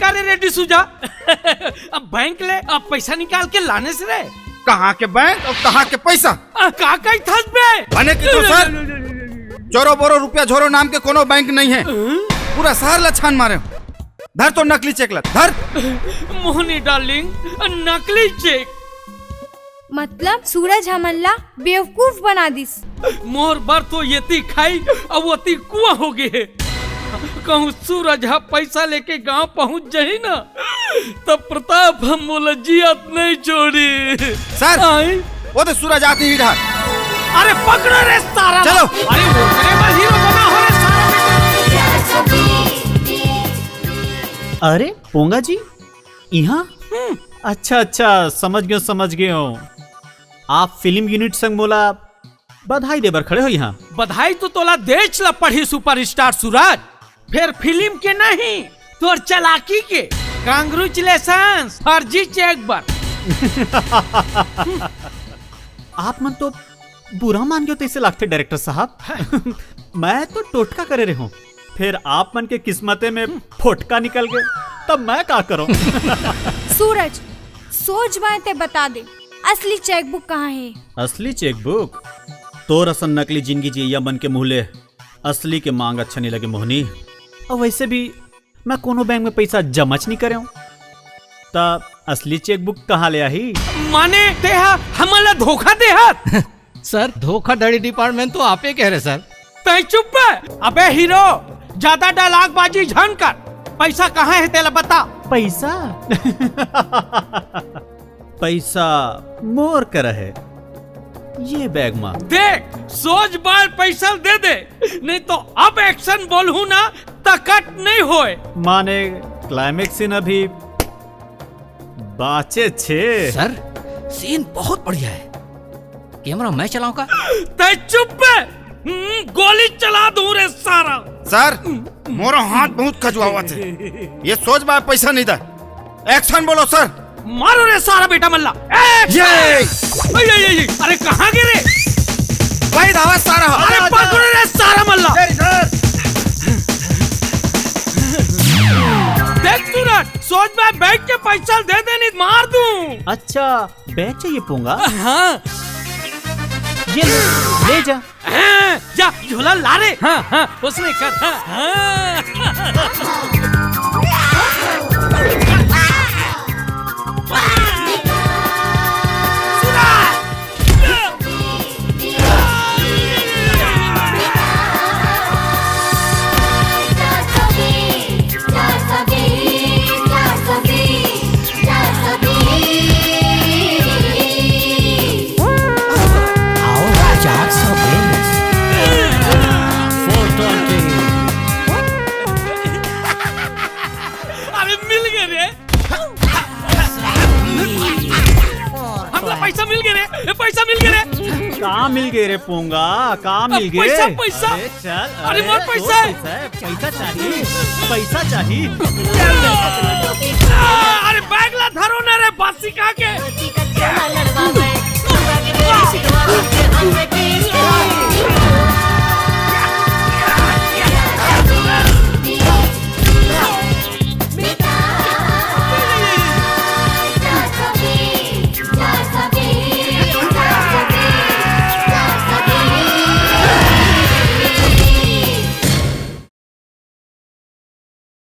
रे रेडी सुजा। अब बैंक ले, अब पैसा निकाल के लाने से रे। कहाँ के बैंक और कहाँ के पैसा? का कहीं थस बे बने की तो सर चोरो बोरो रुपया झोरो नाम के कोनो बैंक नहीं है। पूरा शहर ला छान मारे। धर तो नकली चेक ला धर। मोहनी डार्लिंग, नकली चेक मतलब सूरज हमला बेवकूफ बना दिस। मोर बर तो येती खाई और वती कुआं हो गए। कहूँ सूरज हा पैसा लेके गांव पहुंच जाही ना, तब प्रताप हम मोलजियत नहीं छोड़ी। सर वो तो सूरज आती ही ढाल। अरे पकड़ो रे सारा। चलो। अरे वो करे हीरो बना हो रे सारा। अरे पोंगा जी यहाँ? अच्छा समझ गयो। आप फिल्म यूनिट संग मोला बधाई देबर खड़े हो यहाँ। बधाई तो तोला देच ला पढ़ी सुपरस्टार सूरज, फिर फिल्म के नहीं तोर चालाकी के। कांग्रेचुलेशंस फर्जी चेक बर। आप मन तो बुरा मान गयो तैसे लागते डायरेक्टर साहब। मैं तो टोटका करे रहे हूँ, फिर आप मन के किस्मते में फोटका निकल गए, तब मैं क्या करूं? सूरज सोच बाते बता दे, असली चेकबुक कहाँ है? असली चेकबुक तोर असन नकली जिंदगी जिया बन के मुहले असली के मांग अच्छा नहीं लगे मोहनी। और वैसे भी मैं कोनो बैंक में पैसा जमच नहीं करे हूँ, तब असली चेकबुक कहाँ ले आई? माने तेहा हमला धोखा देहा। सर धोखाधड़ी डिपार्टमेंट तो आपे कह रहे सर। तै चुप है। अबे हीरो ज्यादा डायलॉगबाजी झन कर। पैसा कहाँ है तेला बता। पैसा पैसा मोर कर है ये बैग में। देख सोच बार पैसा दे दे, नहीं तो अब एक्शन बोलूं ना तकट नहीं होए। माने क्लाइमेक्स सीन अभी बाचे छे। सर सीन बहुत बढ़िया है, कैमरा मैं चलाऊंगा। तै चुप है। गोली चला दूं रे सारा। सर मोरो हाथ बहुत खजुआवा थे। ये सोच बार पैसा नहीं था। एक्शन बोलो सर। मारो रे सारा बेटा मल्ला। ये अरे कहाँ गिरे? वही धावा सारा। अरे पकड़ो रे सारा मल्ला। देख सूरज, सोच मैं बैंक के पैसा दे दे नहीं मार दूं। अच्छा बैग चाहिए पोंगा? हाँ ये ले जा। हाँ, जा झोला ला रे। हाँ, उसने कर। हाँ। पैसा मिल गए रे। कहाँ मिल गए रे पोंगा? कहाँ मिल गए? पैसा। अरे चल। अरे मोर पैसा है। पैसा चाहिए, पैसा चाहिए। अरे बैग ला धरो ना रे बासी का के।